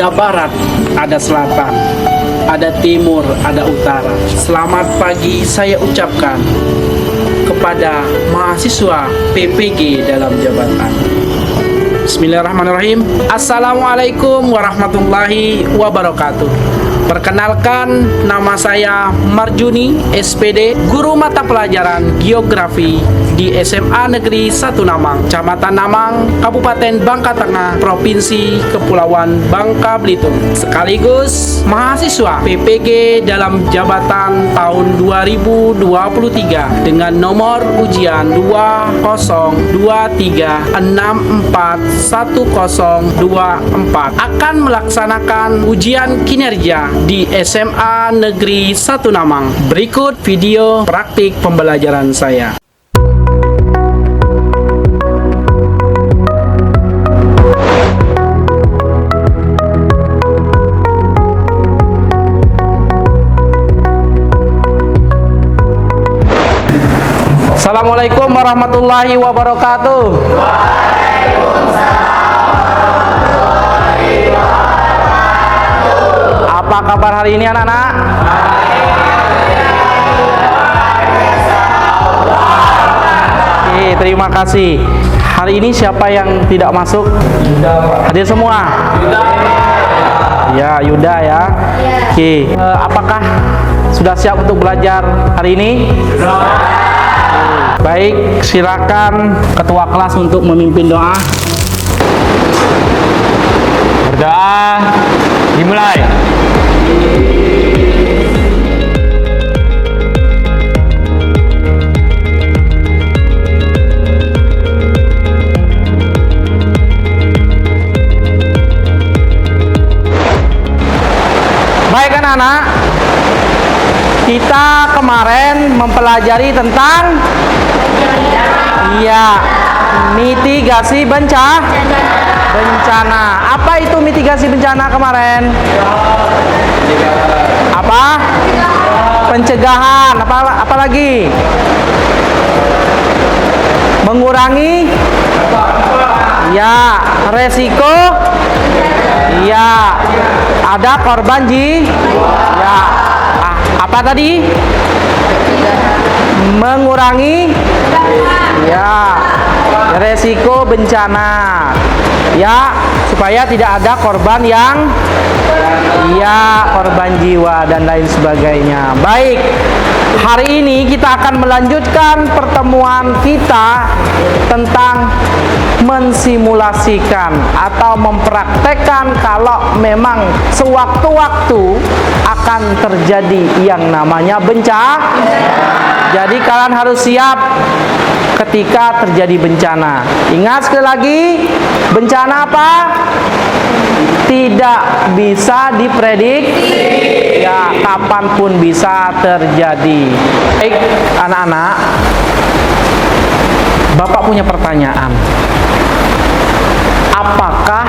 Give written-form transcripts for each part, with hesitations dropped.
Ada barat, ada selatan, ada timur, ada utara. Selamat pagi saya ucapkan kepada mahasiswa PPG dalam jabatan. Bismillahirrahmanirrahim. Assalamualaikum warahmatullahi wabarakatuh. Perkenalkan, nama saya Marjuni, SPD, guru mata pelajaran Geografi di SMA Negeri 1 Namang, Kecamatan Namang, Kabupaten Bangka Tengah, Provinsi Kepulauan Bangka Belitung, sekaligus mahasiswa PPG dalam jabatan tahun 2023 dengan nomor ujian 2023641024 akan melaksanakan ujian kinerja di SMA Negeri 1 Namang. Berikut video praktik pembelajaran saya. Assalamualaikum warahmatullahi wabarakatuh. Apa kabar hari ini anak-anak? Oke, terima kasih. Hari ini siapa yang tidak masuk? Hadir semua? Ya, Yuda ya. Oke, apakah sudah siap untuk belajar hari ini? Baik, silakan ketua kelas untuk memimpin doa. Berdoa dimulai. Baik anak-anak, kita kemarin mempelajari tentang mitigasi bencana. Apa itu mitigasi bencana kemarin? Apa? Pencegahan. Apa lagi? Mengurangi resiko. Ada korban apa tadi? Mengurangi resiko bencana, supaya tidak ada korban korban jiwa dan lain sebagainya. Baik, hari ini kita akan melanjutkan pertemuan kita tentang mensimulasikan atau mempraktekkan kalau memang sewaktu-waktu akan terjadi yang namanya bencana. Jadi kalian harus siap ketika terjadi bencana. Ingat sekali lagi, bencana apa? Tidak bisa diprediksi, kapanpun bisa terjadi. Baik, anak-anak, Bapak punya pertanyaan. Apakah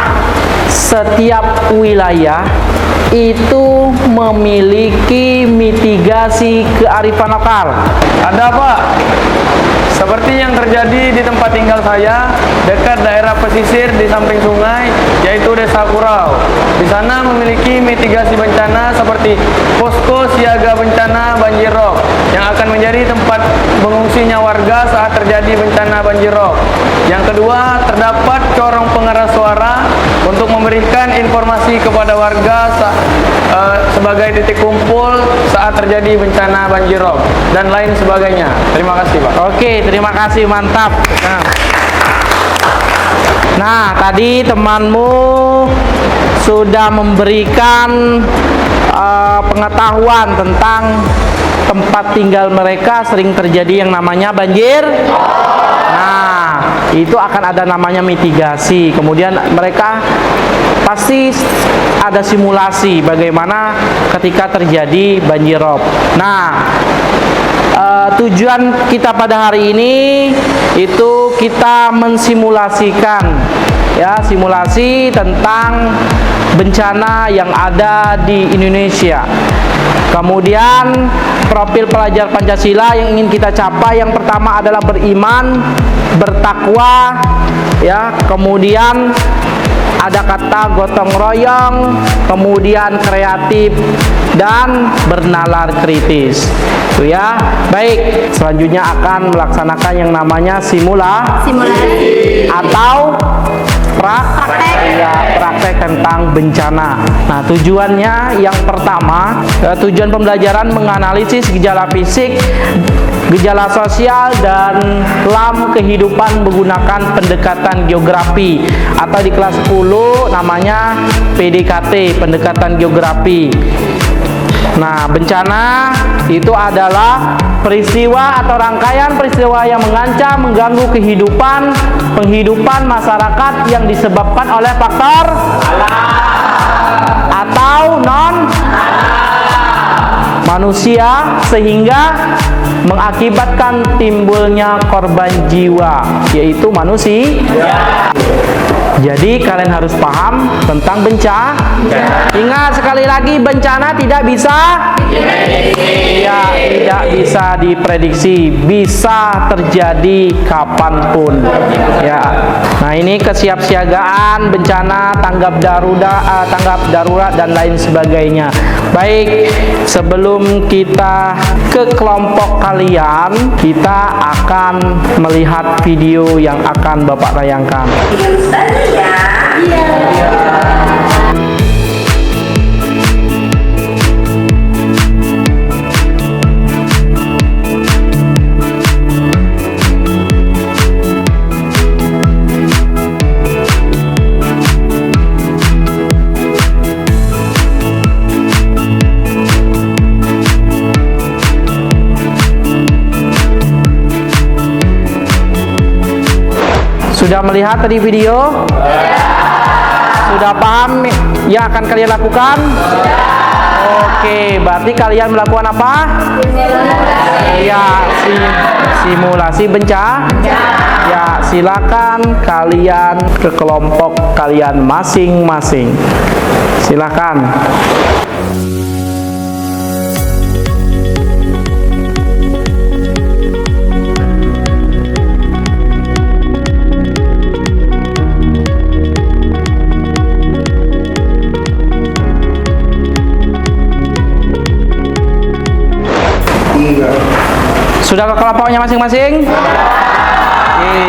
setiap wilayah itu memiliki mitigasi kearifan lokal? Ada, Pak. Seperti yang terjadi di tempat tinggal saya, dekat daerah pesisir di samping sungai, yaitu Desa Kurau. Di sana memiliki mitigasi bencana seperti posko siaga bencana banjir rob, yang akan menjadi tempat mengungsinya warga saat terjadi bencana banjir rob. Yang kedua, terdapat corong pengeras suara untuk memberikan informasi kepada warga sebagai titik kumpul saat terjadi bencana banjir rob dan lain sebagainya. Terima kasih, Pak. Oke, terima kasih, mantap. Nah, tadi temanmu sudah memberikan pengetahuan tentang tempat tinggal mereka sering terjadi yang namanya banjir. Nah, itu akan ada namanya mitigasi. Kemudian mereka pasti ada simulasi bagaimana ketika terjadi banjir rob. Nah, tujuan kita pada hari ini itu kita mensimulasikan simulasi tentang bencana yang ada di Indonesia. Kemudian profil pelajar Pancasila yang ingin kita capai, yang pertama adalah beriman, bertakwa, kemudian ada kata gotong royong, kemudian kreatif, dan bernalar kritis. Itu ya. Baik, selanjutnya akan melaksanakan yang namanya Simulasi. atau praktek tentang bencana. Nah, tujuannya yang pertama, tujuan pembelajaran menganalisis gejala fisik, gejala sosial, dan kehidupan menggunakan pendekatan geografi, atau di kelas 10 namanya PDKT, pendekatan geografi. Nah, bencana itu adalah peristiwa atau rangkaian peristiwa yang mengancam, mengganggu penghidupan masyarakat yang disebabkan oleh faktor atau non manusia sehingga mengakibatkan timbulnya korban jiwa, yaitu manusia. Jadi kalian harus paham tentang bencana. Ingat sekali lagi, bencana tidak bisa tidak bisa diprediksi, bisa terjadi kapanpun. Ya. Nah, ini kesiapsiagaan bencana, tanggap darurat dan lain sebagainya. Baik, sebelum kita ke kelompok kalian, kita akan melihat video yang akan Bapak tayangkan. Sudah melihat tadi video? Sudah paham yang akan kalian lakukan? Oke, berarti kalian melakukan apa? Ya, simulasi bencana. Ya, silakan kalian ke kelompok kalian masing-masing. Silakan. Sudah ke kelompoknya masing-masing? Oke.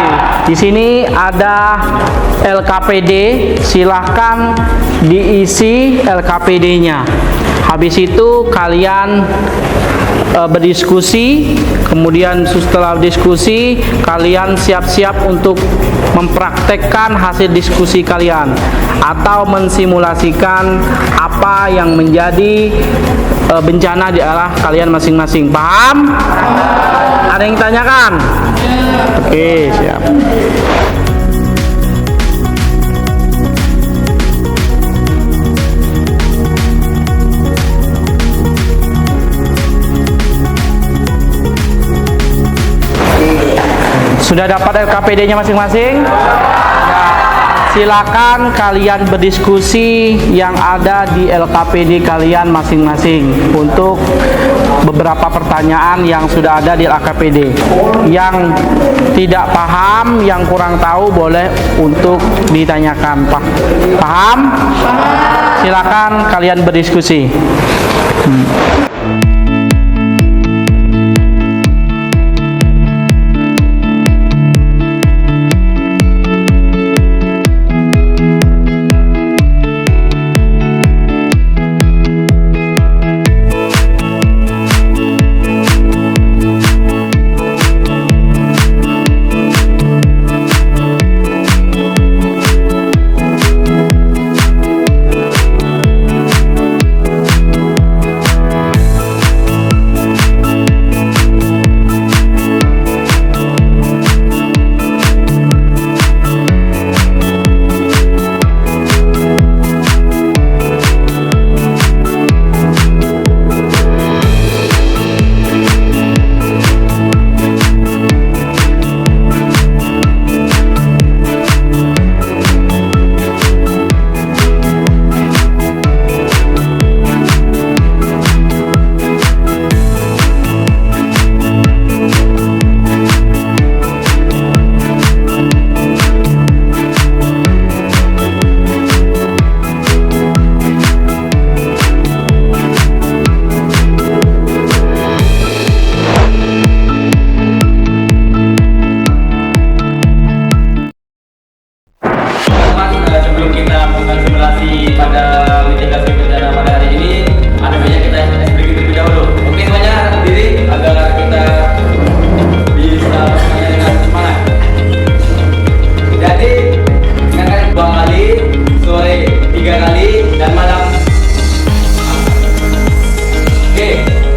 Di sini ada LKPD, silahkan diisi LKPD-nya. Habis itu kalian berdiskusi, kemudian setelah diskusi kalian siap-siap untuk mempraktekkan hasil diskusi kalian atau mensimulasikan apa yang menjadi bencana di arah kalian masing-masing. Paham? Ada yang tanyakan? Oke, siap. Sudah dapat LKPD-nya masing-masing? Ya, silakan kalian berdiskusi yang ada di LKPD kalian masing-masing untuk beberapa pertanyaan yang sudah ada di LKPD. Yang tidak paham, yang kurang tahu boleh untuk ditanyakan. Paham? Silakan kalian berdiskusi.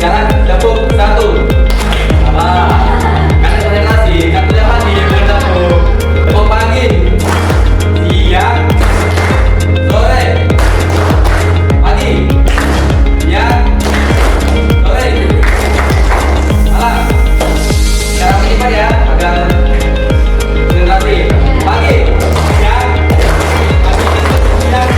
jangan dapur satu. Apa? Kan konsentrasi, kartunya pagi bukan dapur. Tepuk pagi, siang, sore, pagi, siang, sore, malam. Cara minimal ya agar konsentrasi. Pagi, siang, siang.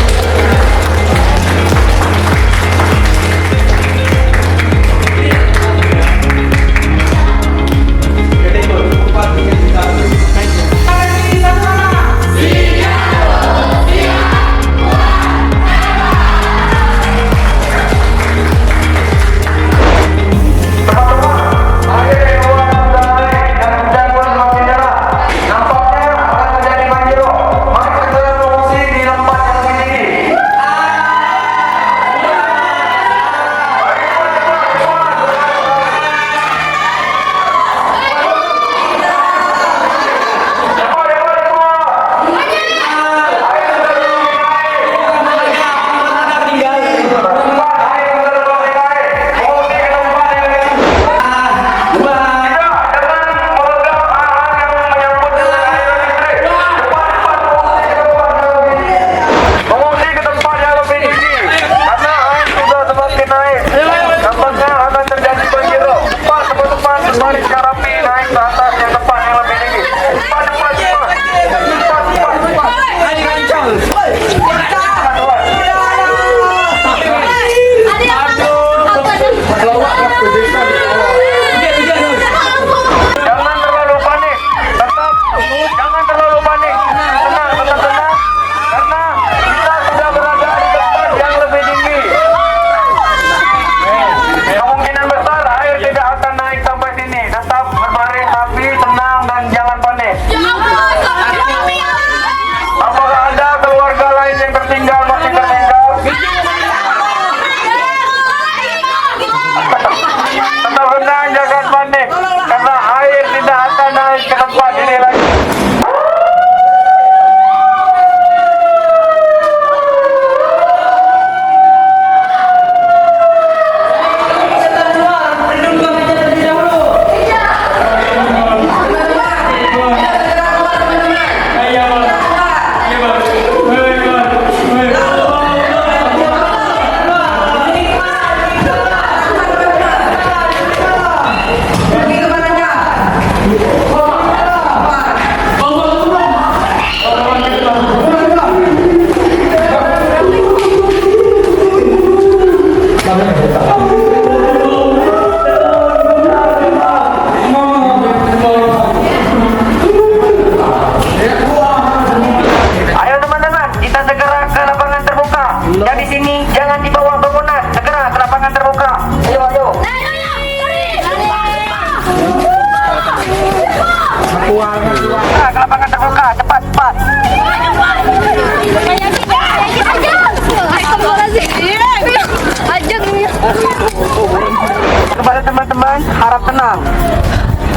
Kepada teman-teman, harap tenang.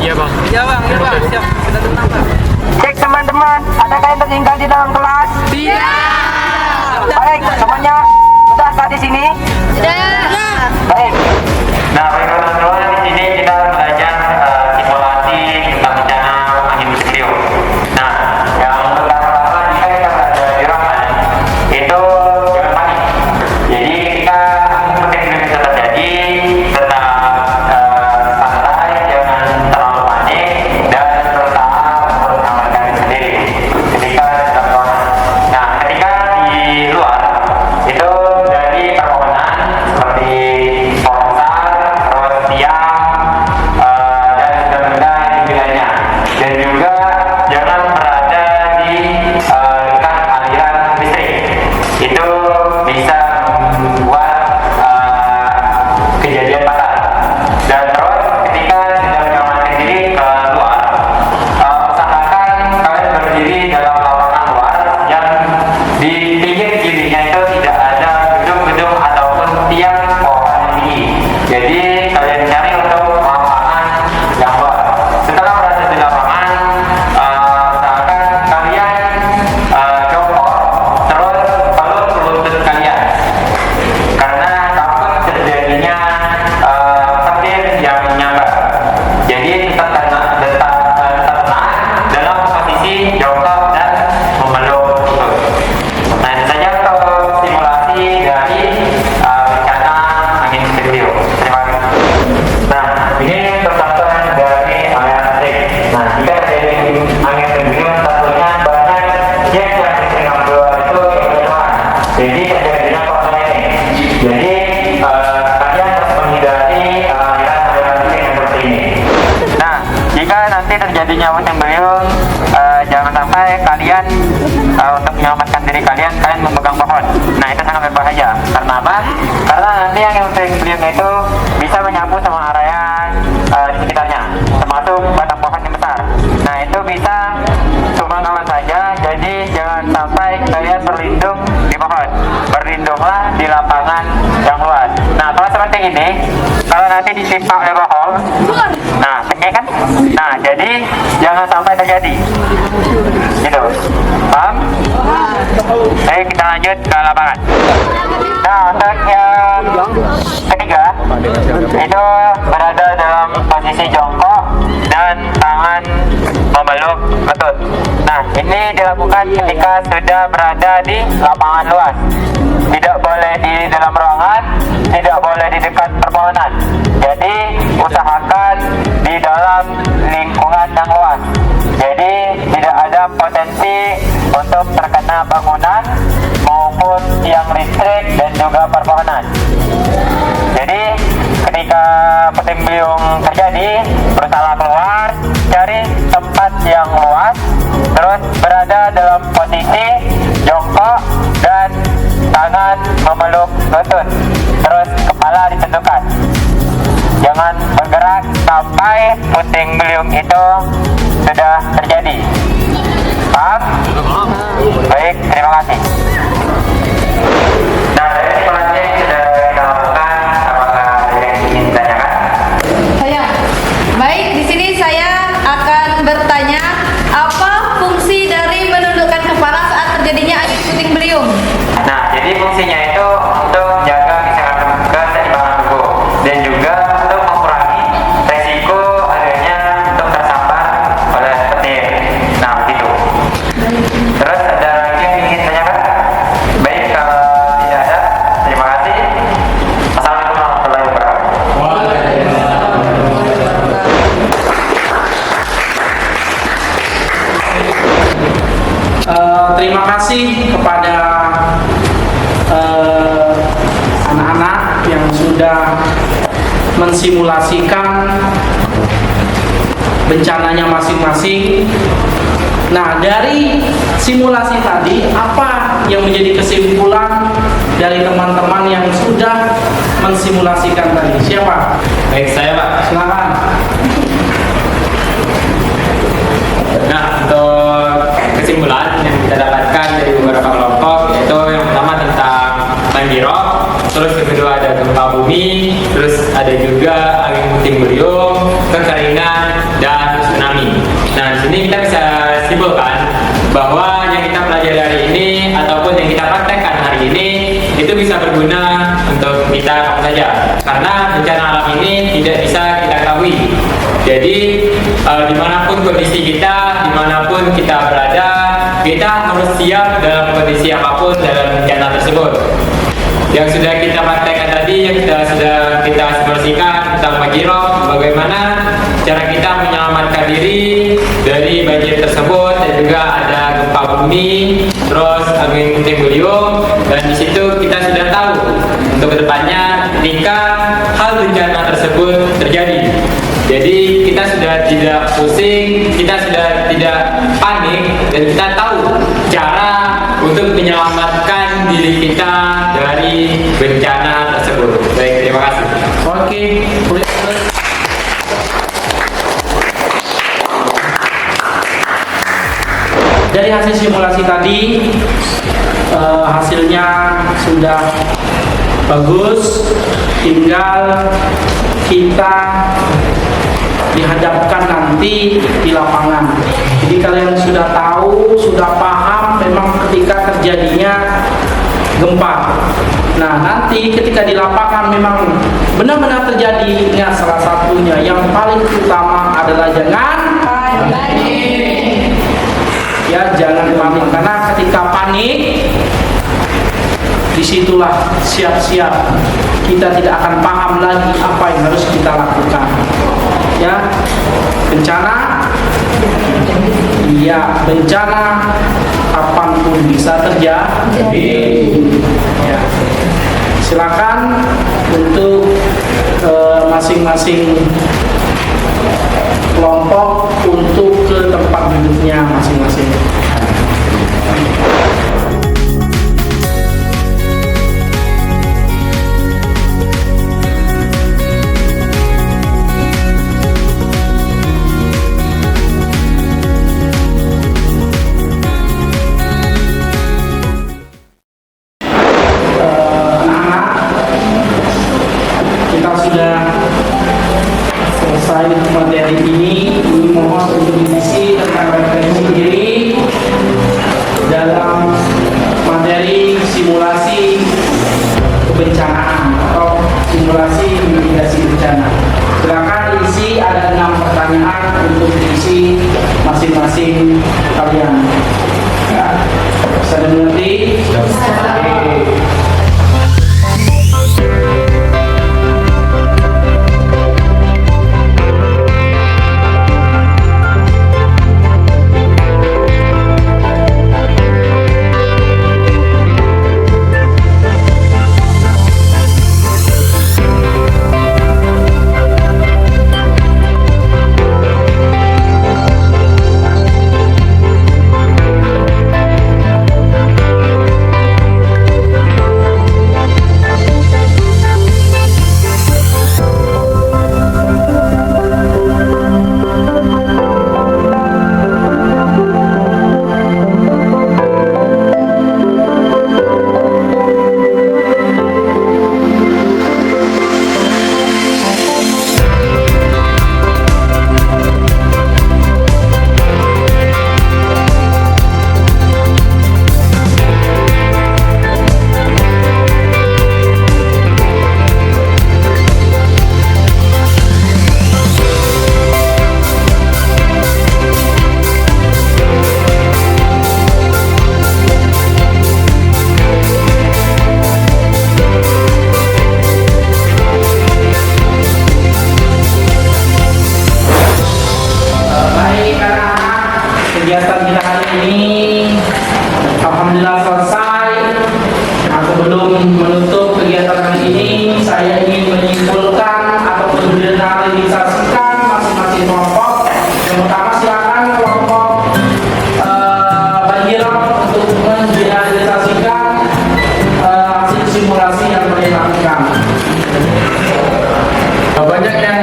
Iya bang. Iya bang. Iya bang. Siap. Kita tenang bang. Cek teman-teman, adakah yang tertinggal di dalam kelas? Tidak. Baik, semuanya sudahkah di sini? Sudah. Baik. Nah, baik teman-teman, di sini kita belajar simulasi tentang bencana angin musim beliung. Nah, yang pertama jika kita berada di ruangan itu jangan panik. Jadi ketika angin musim beliung itu terjadi, tetap santai, jangan terlalu panik dan berusaha untuk mengamankan diri sendiri ketika dalam ruangan. Nah, ketika di luar itu dari permohonan seperti ponsel, terus tiang, dan benda-benda yang lainnya. Dan juga jangan berada di dekat aliran listrik. Itu bisa membuat kejadian fatal. Dan terus ketika sudah menyelamatkan diri keluar, usahakan kalian berdiri dalam lapangan luar yang di pinggir kirinya itu tidak ada gedung-gedung ataupun tiang pohon yang tinggi. Jadi kalian cari untuk lapangan yang luar. Setelah berada di lapangan, usahakan kalian jongkok terus peluk lutut kalian, karena takut terjadinya namanya puting beliung, jangan sampai kalian untuk menyelamatkan diri kalian memegang pohon. Nah, itu sangat berbahaya. Karena apa? Karena nanti yang puting beliung itu bisa menyapu semua area di sekitarnya, termasuk batang pohon yang besar. Nah, itu bisa tumbang kawan saja. Jadi jangan sampai kalian berlindung di pohon. Berlindunglah di lapangan yang luas. Nah, kalau seperti ini, kalau nanti ditimpa oleh pohon, nah, ini kan? Nah, jadi jangan sampai terjadi. Gitu. Paham? Baik, kita lanjut ke lapangan. Nah, untuk yang ketiga, itu berada dalam posisi jongkok dan tangan memeluk lutut. Nah, ini dilakukan ketika sudah berada di lapangan luas. Tidak boleh di dalam ruangan, tidak boleh di dekat perpohonan. Jadi, usahakan di dalam lingkungan yang luas. Jadi, tidak ada potensi untuk terkena bangunan maupun tiang listrik dan juga perpohonan. Jadi, ketika puting beliung terjadi, berusaha keluar, cari tempat yang luas, terus berada dalam posisi jongkok dan tangan memeluk lutut, terus kepala ditundukkan. Jangan bergerak sampai puting beliung itu sudah terjadi. Paham? Baik, terima kasih. Nah, dari simulasi yang sudah kita lakukan, apakah ada yang ingin ditanyakan? Saya. Baik, di sini saya akan bertanya apa fungsi dari menundukkan kepala saat terjadinya angin puting beliung? Nah, jadi fungsinya itu untuk menjaga keseimbangan tubuh dan juga untuk mengurangi resiko adanya untuk tersambar oleh petir. Nah, begitu. Terus ada lagi yang ingin tanyakan? Baik, kalau tidak ada, terima kasih. Assalamualaikum warahmatullahi wabarakatuh. Terima kasih kepada anak-anak yang sudah mensimulasikan bencananya masing-masing. Nah, dari simulasi tadi, apa yang menjadi kesimpulan dari teman-teman yang sudah mensimulasikan tadi? Siapa? Baik, saya Pak. Silakan. Nah, untuk kesimpulan yang kita dapatkan dari beberapa kelompok, yaitu yang pertama tentang banjirop, terus yang kedua ada gempa bumi, terus ada juga angin puting beliung, kekeringan, dan tsunami. Nah, di sini kita bisa simpulkan bahwa yang kita pelajari hari ini ataupun yang kita praktekkan hari ini itu bisa berguna untuk kita kapan saja, karena bencana alam ini tidak bisa kita ketahui. Jadi dimanapun kondisi kita, dimanapun kita berada, kita harus siap dalam kondisi apapun dalam bencana tersebut. Yang sudah kita praktekkan tadi, yang sudah kita simulasikan tentang banjirop, bagaimana cara kita menyelamatkan diri dari banjir tersebut, dan juga ada gempa bumi, terus angin puting beliung, dan di situ kita sudah tahu untuk kedepannya ketika hal bencana tersebut terjadi. Jadi kita sudah tidak pusing, kita sudah tidak panik, dan kita tahu cara untuk menyelamatkan diri kita dari bencana tersebut. Baik, terima kasih. Oke, dari hasil simulasi tadi, hasilnya sudah bagus. Tinggal kita dihadapkan nanti di lapangan. Jadi kalian sudah tahu, sudah paham memang ketika terjadinya gempa. Nah, nanti ketika di lapangan memang benar-benar terjadi. Ingat, salah satunya yang paling utama adalah jangan panik. Ya, jangan panik, karena ketika panik, disitulah siap-siap kita tidak akan paham lagi apa yang harus kita lakukan. Ya, bencana, iya, bencana kapanpun bisa terjadi. Ya, silakan untuk masing-masing kelompok untuk ke hidupnya masing-masing. Kita sudah selesai materi ini mohon untuk diisi tentang referensi diri dalam materi simulasi kebencanaan atau simulasi mitigasi bencana. Silakan diisi, ada 6 pertanyaan untuk diisi masing-masing kalian. Ya, bisa dimengerti? Oke. Baik anak-anak, kegiatan kita hari ini alhamdulillah selesai. Nah, sebelum menutup kegiatan hari ini, saya ingin menyimpulkan atau mengeneralisasikan masing-masing kelompok. Yang pertama silakan kelompok Banjirop untuk mengeneralisasikan hasil simulasi yang mereka lakukan. Banyak yang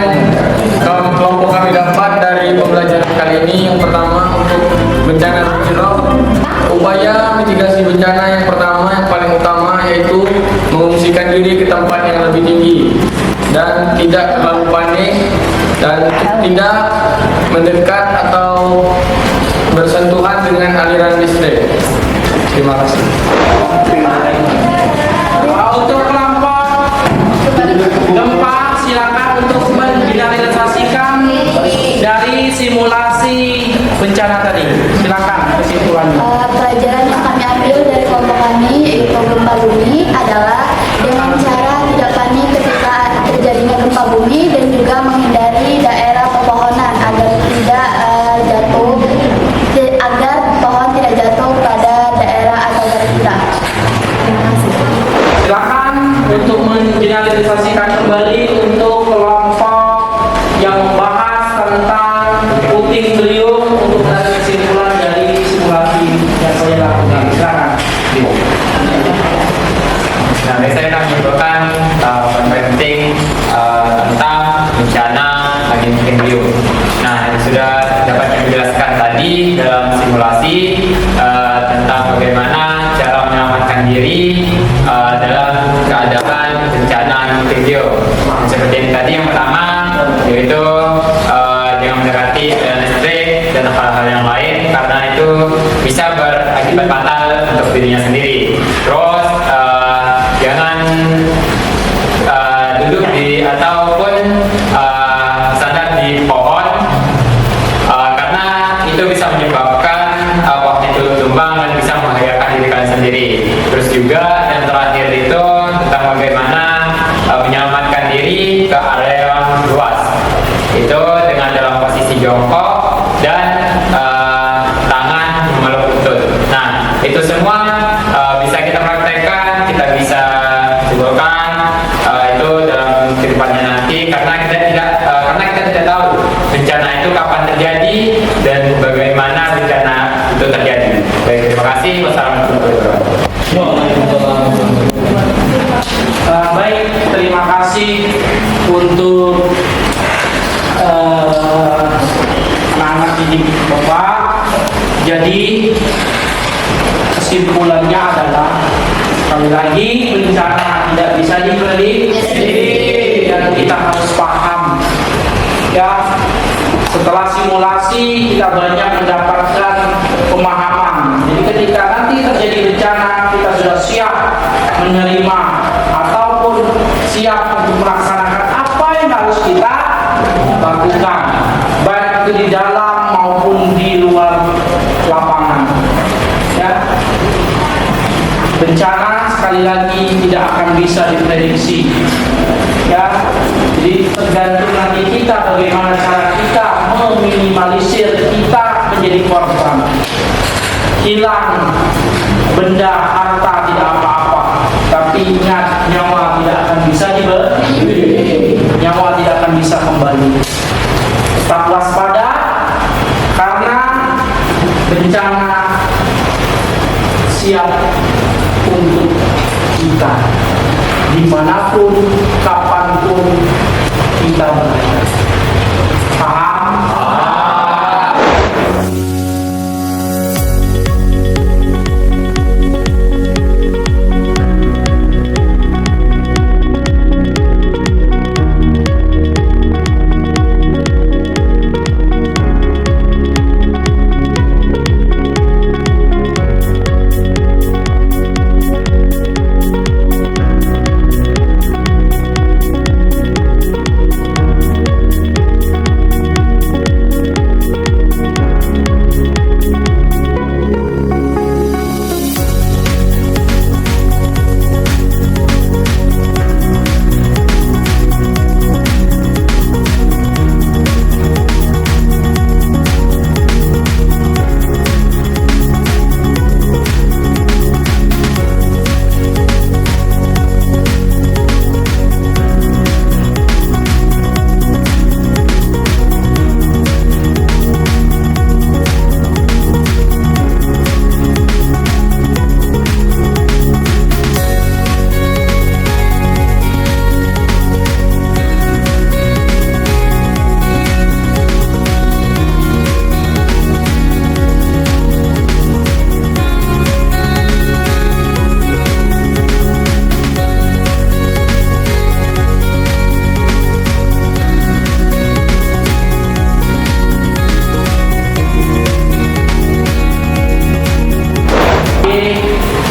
kelompok kami dapat dari pembelajaran kali ini. Yang pertama untuk bencana banjirop, upaya mitigasi bencana yang pertama yang paling utama yaitu mengungsikan diri ke tempat yang lebih tinggi dan tidak terlalu panik dan tidak mendekat atau bersentuhan dengan aliran listrik. Terima kasih. Untuk kelompok gempa silakan untuk mengeneralisasikan dari simulasi bencana tadi. Silakan kesimpulannya. Pelajaran yang kami ambil dari kelompok kami yaitu gempa bumi adalah dengan cara tidak panik ketika terjadinya gempa bumi dan juga menghindari daerah pepohonan agar tidak agar pohon tidak jatuh pada daerah atau garis kita. Terima kasih. Silakan untuk mengeneralisasikan kembali untuk kelompok yang membahas tentang puting beliung untuk menarik kesimpulan dari simulasi yang saya lakukan. Silakan. Nah, dari saya akan menyimpulkan penting tentang bencana angin puting beliung. Nah, yang sudah dapat kami jelaskan tadi dalam simulasi tentang bagaimana cara menyelamatkan diri dalam keadaan bencana angin puting beliung. Seperti yang tadi, yang pertama yaitu dengan mendekati aliran listrik dan hal-hal yang lain karena itu bisa berakibat fatal untuk dirinya sendiri. Terus jangan duduk di ataupun sandar di pohon karena itu bisa menyebabkan pohon itu tumbang dan bisa membahayakan diri kalian sendiri. Terus juga yang terakhir itu tentang bagaimana menyelamatkan diri ke area yang luas. Itu dengan dalam posisi jongkok dan tangan memeluk lutut. Nah, itu semua bisa kita praktekkan, kita bisa sebutkan itu dalam kedepannya nanti karena kita tidak tahu bencana itu kapan terjadi dan bagaimana kasih. Wassalamualaikum warahmatullahi wabarakatuh. Baik, terima kasih untuk anak-anak didik Bapak. Jadi kesimpulannya adalah sekali lagi bencana tidak bisa diprediksi dan kita harus paham ya. Setelah simulasi kita banyak mendapatkan pemahaman. Jadi ketika nanti terjadi bencana kita sudah siap menerima ataupun siap untuk melaksanakan apa yang harus kita lakukan, baik itu di dalam maupun di luar lapangan. Ya, bencana sekali lagi tidak akan bisa diprediksi. Ya, jadi tergantung nanti kita bagaimana cara kita meminimalisir kita menjadi korban. Hilang benda harta tidak apa-apa, tapi ingat nyawa tidak akan bisa dibeli, nyawa tidak akan bisa kembali. Tetap waspada karena bencana siap untuk kita dimanapun, kapanpun kita berada. Paham?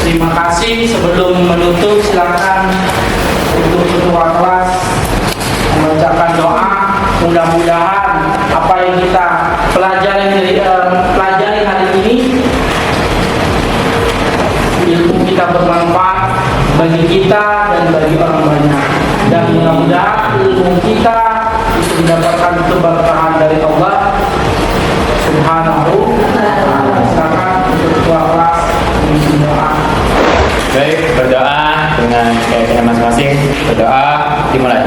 Terima kasih. Sebelum menutup silakan untuk ketua kelas membacakan doa. Mudah-mudahan apa yang kita pelajari hari ini, ilmu kita bermanfaat bagi kita dan bagi orang banyak. Dan mudah-mudahan ilmu kita itu mendapatkan keberkahan dari Allah Subhanahu wa ta'ala. Silakan untuk ketua kelas memimpin doa. Baik, berdoa dengan keyakinan masing-masing. Berdoa dimulai.